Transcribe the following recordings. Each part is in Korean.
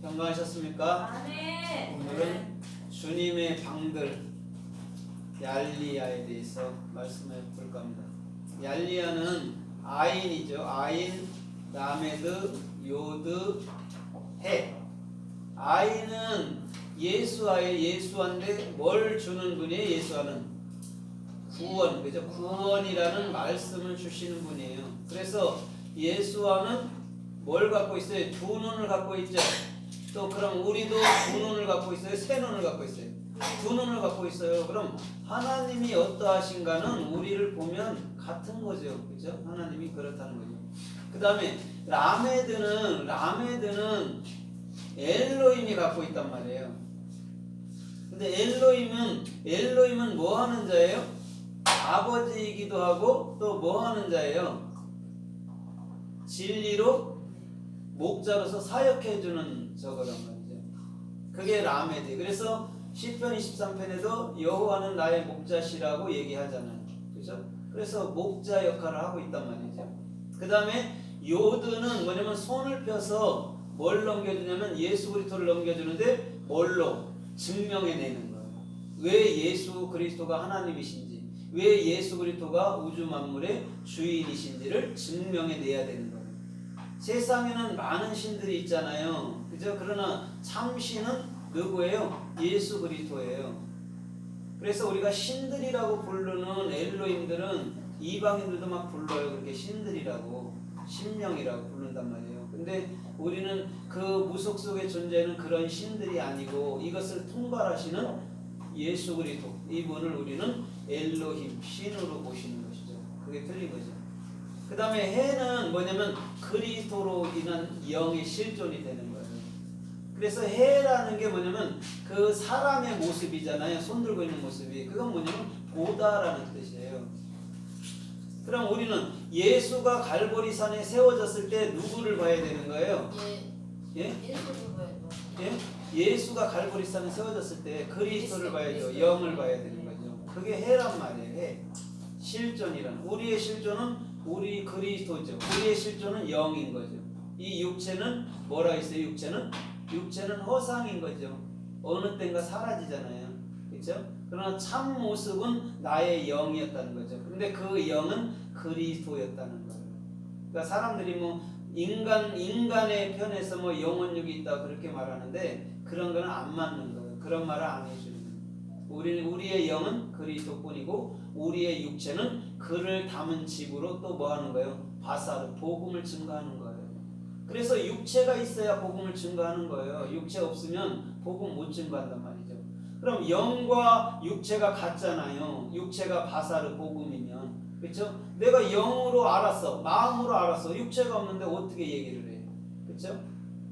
평가하셨습니까? 아멘. 오늘은 주님의 방들 얄리야에 대해서 말씀해 볼까 합니다. 얄리야는 아인이죠. 아인, 라메드, 요드, 해. 아인은 예수한테 뭘 주는 분이에요? 예수와는 구원, 그죠? 구원이라는 말씀을 주시는 분이에요. 그래서 예수와는 뭘 갖고 있어요? 두 눈을 갖고 있죠. 또 그럼 우리도 두 눈을 갖고 있어요? 세 눈을 갖고 있어요? 두 눈을 갖고 있어요. 그럼 하나님이 어떠하신가는 우리를 보면 같은 거죠. 그죠? 하나님이 그렇다는 거죠. 그 다음에 라메드는 엘로힘이 갖고 있단 말이에요. 근데 엘로힘은 뭐 하는 자예요? 아버지이기도 하고 또 뭐 하는 자예요? 진리로 목자로서 사역해주는 저거란 말이죠. 그게 라메드. 그래서 시편 23편에도 여호와는 나의 목자시라고 얘기하잖아요. 그죠? 그래서 목자 역할을 하고 있단 말이죠. 그 다음에 요드는 뭐냐면 손을 펴서 뭘 넘겨주냐면 예수 그리스도를 넘겨주는데 뭘로? 증명해내는 거예요. 왜 예수 그리스도가 하나님이신지, 왜 예수 그리스도가 우주 만물의 주인이신지를 증명해내야 되는 거예요. 세상에는 많은 신들이 있잖아요. 그죠? 그러나 참신은 누구예요? 예수 그리스도예요. 그래서 우리가 신들이라고 부르는 엘로힘들은 이방인들도 막 불러요. 그렇게 신들이라고, 신명이라고 부른단 말이에요. 근데 우리는 그 무속 속에 존재하는 그런 신들이 아니고 이것을 통발하시는 예수 그리스도, 이분을 우리는 엘로힘, 신으로 보시는 것이죠. 그게 틀린 거죠. 그 다음에 해는 뭐냐면 그리스도로 인한 영의 실존이 되는 거예요. 그래서 해라는 게 뭐냐면 그 사람의 모습이잖아요. 손 들고 있는 모습이. 그건 뭐냐면 보다라는 뜻이에요. 그럼 우리는 예수가 갈보리산에 세워졌을 때 누구를 봐야 되는 거예요? 예? 예수가 갈보리산에 세워졌을 때 그리스도를 봐야죠. 영을 봐야 되는 거죠. 그게 해란 말이에요. 해. 실존이란. 우리의 실존은 우리 그리스도죠. 우리의 실존은 영인 거죠. 이 육체는 뭐라 했어요? 육체는 허상인 거죠. 어느 때인가 사라지잖아요. 그렇죠? 그러나 참 모습은 나의 영이었다는 거죠. 근데 그 영은 그리스도였다는 거예요. 그러니까 사람들이 뭐 인간의 편에서 뭐 영혼육이 있다 그렇게 말하는데 그런 거는 안 맞는 거예요. 그런 말을 안 해주는 거예요. 우리의 영은 그리스도뿐이고 우리의 육체는 그를 담은 집으로 또 뭐 하는 거예요? 바사르, 복음을 증거하는 거예요. 그래서 육체가 있어야 복음을 증거하는 거예요. 육체 없으면 복음 못 증거한단 말이죠. 그럼 영과 육체가 같잖아요. 육체가 바사르 복음이면, 그렇죠? 내가 영으로 알았어, 마음으로 알았어. 육체가 없는데 어떻게 얘기를 해요? 그렇죠?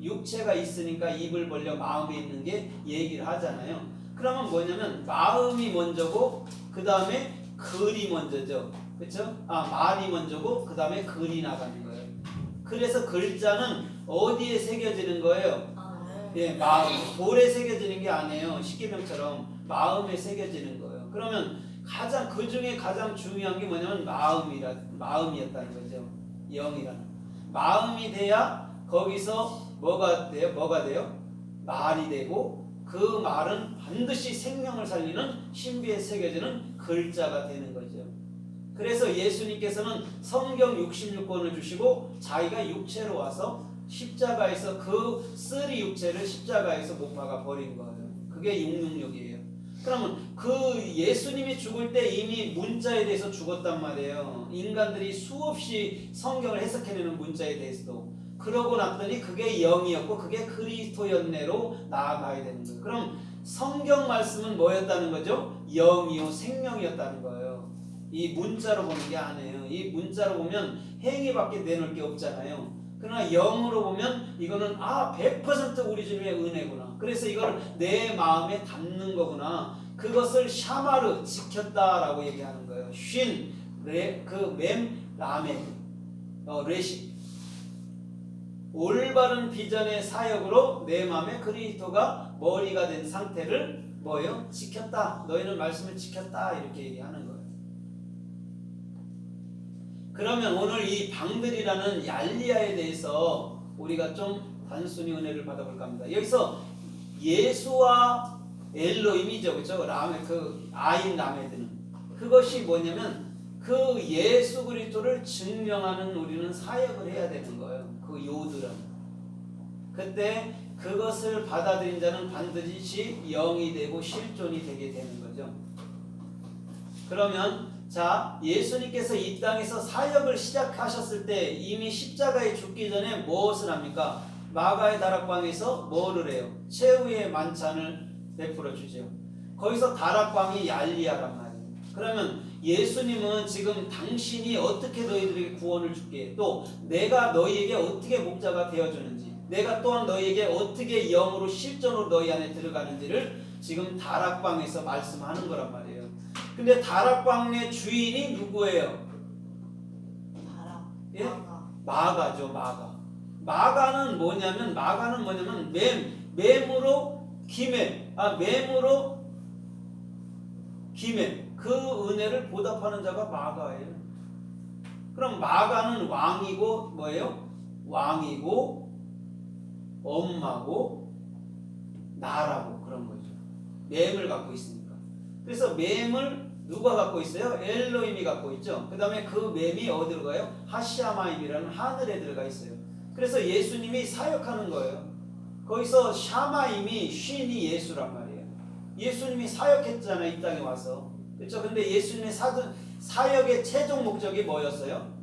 육체가 있으니까 입을 벌려 마음에 있는 게 얘기를 하잖아요. 그러면 뭐냐면 마음이 먼저고 그 다음에 글이 먼저죠. 그렇죠? 말이 먼저고 그 다음에 글이 나가는 거예요. 그래서 글자는 어디에 새겨지는 거예요? 예, 마음. 돌에 새겨지는 게 아니에요. 십계명처럼 마음에 새겨지는 거예요. 그러면 그 중에 가장 중요한 게 뭐냐면 마음이었다는 거죠. 영이라는. 마음이 돼야 거기서 뭐가 돼요? 말이 되고 그 말은 반드시 생명을 살리는 신비에 새겨지는 글자가 되는 거죠. 그래서 예수님께서는 성경 66권을 주시고 자기가 육체로 와서 십자가에서 그 쓰리 육체를 십자가에서 못 박아 버린 거예요. 그게 666이에요. 그러면 그 예수님이 죽을 때 이미 문자에 대해서 죽었단 말이에요. 인간들이 수없이 성경을 해석해내는 문자에 대해서도. 그러고 났더니 그게 영이었고 그게 그리스도였네로 나아가야 되는 거예요. 그럼 성경 말씀은 뭐였다는 거죠? 영이요 생명이었다는 거예요. 이 문자로 보는 게 아니에요. 이 문자로 보면 행위밖에 내놓을 게 없잖아요. 그러나 영으로 보면 이거는 100% 우리 주님의 은혜구나. 그래서 이걸 내 마음에 담는 거구나. 그것을 샤마르 지켰다라고 얘기하는 거예요. 라메 레시 올바른 비전의 사역으로 내 마음에 그리스도가 머리가 된 상태를 뭐예요? 지켰다. 너희는 말씀을 지켰다. 이렇게 얘기하는 거예요. 그러면 오늘 이 방들이라는 얄리야에 대해서 우리가 좀 단순히 은혜를 받아볼까 합니다. 여기서 예수와 엘로힘이죠, 그렇죠? 그 아인 라메드는 그것이 뭐냐면 그 예수 그리스도를 증명하는 우리는 사역을 해야 되는 거예요. 그 요들은 그때 그것을 받아들인 자는 반드시 영이 되고 실존이 되게 되는 거죠. 그러면 자, 예수님께서 이 땅에서 사역을 시작하셨을 때 이미 십자가에 죽기 전에 무엇을 합니까? 마가의 다락방에서 뭐를 해요? 최후의 만찬을 베풀어 주죠. 거기서 다락방이 얄리야란 말이에요. 그러면 예수님은 지금 당신이 어떻게 너희들에게 구원을 줄게, 또 내가 너희에게 어떻게 목자가 되어주는지, 내가 또한 너희에게 어떻게 영으로 실전으로 너희 안에 들어가는지를 지금 다락방에서 말씀하는 거란 말이에요. 근데 다락방의 주인이 누구예요? 예? 마가죠. 마가는 뭐냐면 맴으로 기맨 그 은혜를 보답하는 자가 마가예요. 그럼 마가는 왕이고 뭐예요? 왕이고 엄마고 나라고 그런 거죠. 맴을 갖고 있으니까. 그래서 맴을 누가 갖고 있어요? 엘로힘이 갖고 있죠. 그 다음에 그 맴이 어디로 가요? 하샤마임이라는 하늘에 들어가 있어요. 그래서 예수님이 사역하는 거예요. 거기서 샤마임이 쉰이 예수란 말이에요. 예수님이 사역했잖아요, 이 땅에 와서. 그렇죠? 근데 예수님의 사역의 최종 목적이 뭐였어요?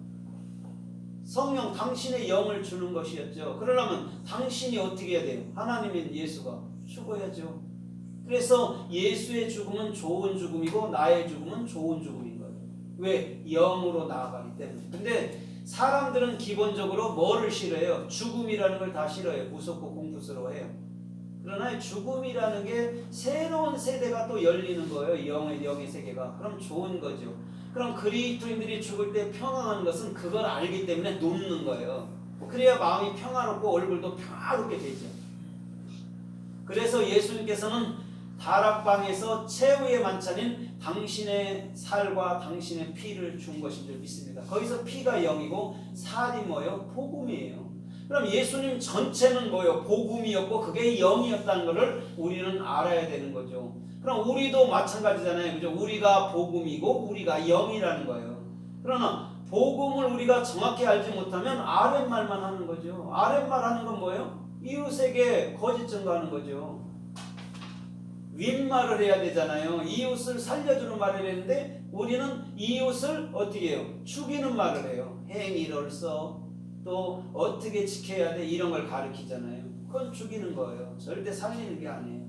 성령, 당신의 영을 주는 것이었죠. 그러려면 당신이 어떻게 해야 돼요? 하나님인 예수가 죽어야죠. 그래서 예수의 죽음은 좋은 죽음이고 나의 죽음은 좋은 죽음인 거예요. 왜? 영으로 나아가기 때문에. 근데 사람들은 기본적으로 뭐를 싫어해요? 죽음이라는 걸 다 싫어해요. 무섭고 공포스러워해요. 그러나 죽음이라는 게 새로운 세대가 또 열리는 거예요. 영의 세계가. 그럼 좋은 거죠. 그럼 그리스도인들이 죽을 때 평안한 것은 그걸 알기 때문에 눕는 거예요. 그래야 마음이 평화롭고 얼굴도 평화롭게 되죠. 그래서 예수님께서는 다락방에서 최후의 만찬인 당신의 살과 당신의 피를 준 것인 줄 믿습니다. 거기서 피가 영이고 살이 뭐예요? 복음이에요. 그럼 예수님 전체는 뭐예요? 복음이었고 그게 영이었다는 것을 우리는 알아야 되는 거죠. 그럼 우리도 마찬가지잖아요. 그죠? 우리가 복음이고 우리가 영이라는 거예요. 그러나 복음을 우리가 정확히 알지 못하면 아랫말만 하는 거죠. 아랫말 하는 건 뭐예요? 이웃에게 거짓 증거하는 거죠. 윗말을 해야 되잖아요. 이웃을 살려주는 말을 했는데 우리는 이웃을 어떻게 해요? 죽이는 말을 해요. 행위로서 또 어떻게 지켜야 돼 이런 걸 가르치잖아요. 그건 죽이는 거예요. 절대 살리는 게 아니에요.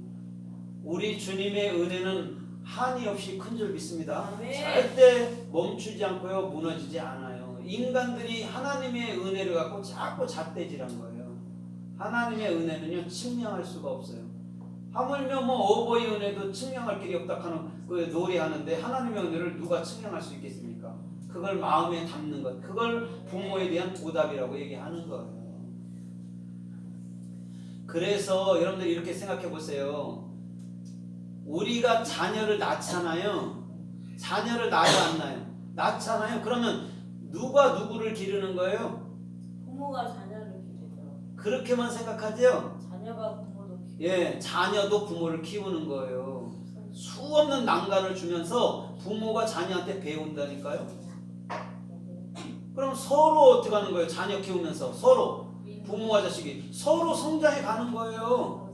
우리 주님의 은혜는 한이 없이 큰 줄 믿습니다. 절대 멈추지 않고요. 무너지지 않아요. 인간들이 하나님의 은혜를 갖고 자꾸 잣대질한 거예요. 하나님의 은혜는요 측량할 수가 없어요. 하물며 뭐 어버이 은혜도 측량할 길이 없다 하는 그 노래하는데 하나님의 은혜를 누가 측량할 수 있겠습니까? 그걸 마음에 담는 것, 그걸 부모에 대한 보답이라고 얘기하는 거예요. 그래서 여러분들 이렇게 생각해 보세요. 우리가 자녀를 낳잖아요. 자녀를 낳아요, 안 낳아요? 낳잖아요. 그러면 누가 누구를 기르는 거예요? 부모가 자녀를 기르죠. 그렇게만 생각하죠? 자녀가 부모도 키우고. 예, 자녀도 부모를 키우는 거예요. 수없는 난관을 주면서 부모가 자녀한테 배운다니까요. 그럼 서로 어떻게 하는 거예요? 자녀 키우면서 서로 부모와 자식이 서로 성장해 가는 거예요.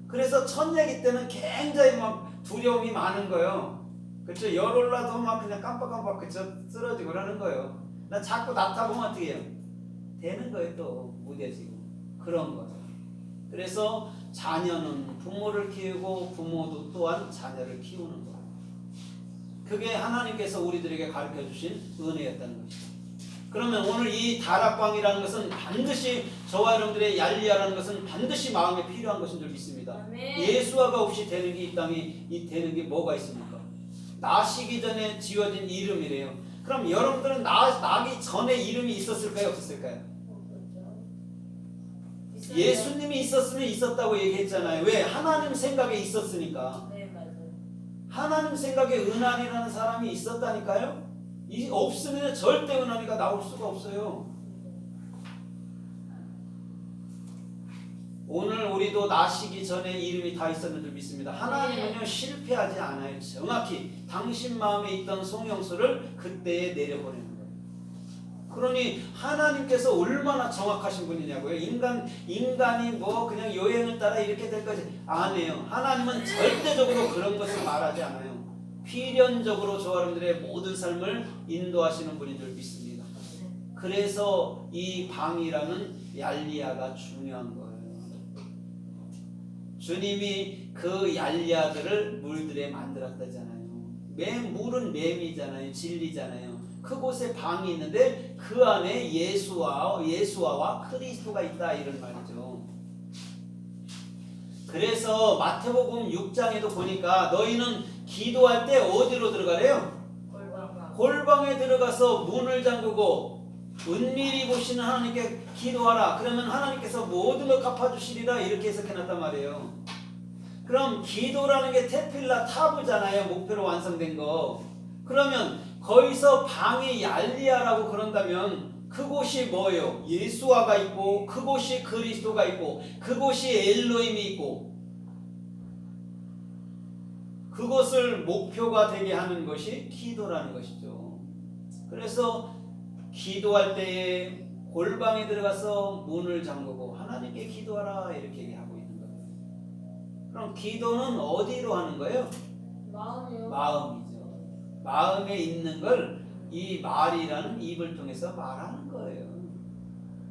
그래서 첫 얘기 때는 굉장히 막 두려움이 많은 거예요. 그렇죠? 열 올라도 막 그냥 깜빡깜빡 그쵸? 쓰러지고 그러는 거예요. 나 자꾸 나타보면 어떻게 해요? 되는 거예요. 또 무뎌지고 그런 거예요. 그래서 자녀는 부모를 키우고 부모도 또한 자녀를 키우는 거예요. 그게 하나님께서 우리들에게 가르쳐 주신 은혜였다는 것이죠. 그러면 오늘 이 다락방이라는 것은 반드시 저와 여러분들의 얄리야라는 것은 반드시 마음에 필요한 것인 줄 믿습니다. 예수와가 없이 되는 게 이 땅에 되는 게 뭐가 있습니까? 나시기 전에 지어진 이름이래요. 그럼 여러분들은 나기 전에 이름이 있었을까요? 없었을까요? 예수님이 있었으면 있었다고 얘기했잖아요. 왜? 하나님 생각에 있었으니까. 네, 맞아요. 하나님 생각에 은한이라는 사람이 있었다니까요. 없으면 절대 은한이가 나올 수가 없어요. 오늘 우리도 나시기 전에 이름이 다 있었는 줄 믿습니다. 하나님은요 실패하지 않아요. 정확히 당신 마음에 있던 송영수를 그때에 내려보내는 거예요. 그러니 하나님께서 얼마나 정확하신 분이냐고요. 인간이 뭐 그냥 요행을 따라 이렇게 될 거지 안 해요. 하나님은 절대적으로 그런 것을 말하지 않아요. 필연적으로 저 여러분들의 모든 삶을 인도하시는 분인 줄 믿습니다. 그래서 이 방이라는 얄리야가 중요한 거예요. 주님이 그 얄리야들을 물들에 만들었다잖아요. 물은 맴이잖아요. 진리잖아요. 그곳에 방이 있는데 그 안에 예수와와 그리스도가 있다 이런 말이죠. 그래서 마태복음 6장에도 보니까 너희는 기도할 때 어디로 들어가래요? 골방에 들어가서 문을 잠그고 은밀히 보시는 하나님께 기도하라. 그러면 하나님께서 모든 걸 갚아주시리라 이렇게 해석해놨단 말이에요. 그럼 기도라는 게 테필라 타브잖아요. 목표로 완성된 거. 그러면 거기서 방이 얄리야라고 그런다면 그곳이 뭐예요? 예수와가 있고 그곳이 그리스도가 있고 그곳이 엘로힘이 있고 그것을 목표가 되게 하는 것이 기도라는 것이죠. 그래서 기도할 때에 골방에 들어가서 문을 잠그고 하나님께 기도하라 이렇게 얘기하고 있는 거예요. 그럼 기도는 어디로 하는 거예요? 마음이요. 마음이죠. 마음에 있는 걸 이 말이라는 입을 통해서 말하는 거예요.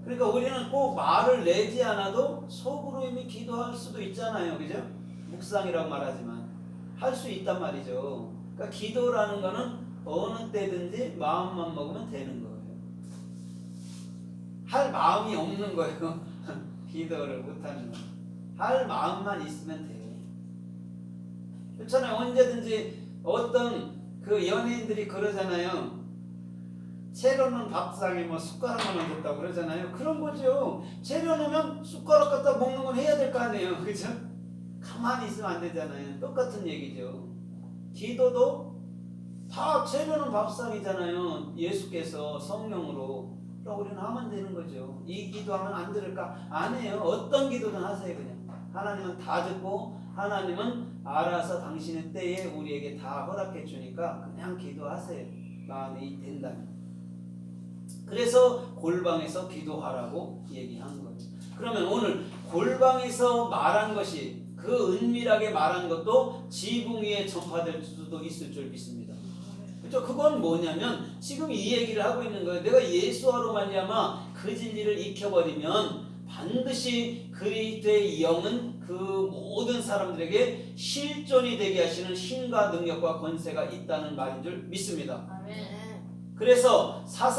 그러니까 우리는 꼭 말을 내지 않아도 속으로 이미 기도할 수도 있잖아요. 그죠? 묵상이라고 말하지만 할 수 있단 말이죠. 그러니까 기도라는 거는 어느 때든지 마음만 먹으면 되는 거예요. 할 마음이 없는 거예요. 기도를 못하는 거. 할 마음만 있으면 돼요. 그렇잖아요. 언제든지 어떤 그 연예인들이 그러잖아요. 채려놓은 밥상에 뭐 숟가락만 얹었다고 그러잖아요. 그런 거죠. 채려놓으면 숟가락 갖다 먹는 건 해야 될 거 아니에요. 그죠? 가만히 있으면 안 되잖아요. 똑같은 얘기죠. 기도도 다 채려놓은 밥상이잖아요. 예수께서 성령으로. 그럼 우리는 하면 되는 거죠. 이 기도하면 안 들을까? 안 해요. 어떤 기도든 하세요. 그냥. 하나님은 다 듣고 하나님은 알아서 당신의 때에 우리에게 다 허락해 주니까 그냥 기도하세요. 마음이 된다면. 그래서 골방에서 기도하라고 얘기한 거예요. 그러면 오늘 골방에서 말한 것이 그 은밀하게 말한 것도 지붕 위에 전파될 수도 있을 줄 믿습니다. 그렇죠? 그건 뭐냐면 지금 이 얘기를 하고 있는 거예요. 내가 예수와로 말미암아 그 진리를 익혀버리면 반드시 그리스도의 영은 그 모든 사람들에게 실존이 되게 하시는 힘과 능력과 권세가 있다는 말인 줄 믿습니다. 아멘. 그래서 사사기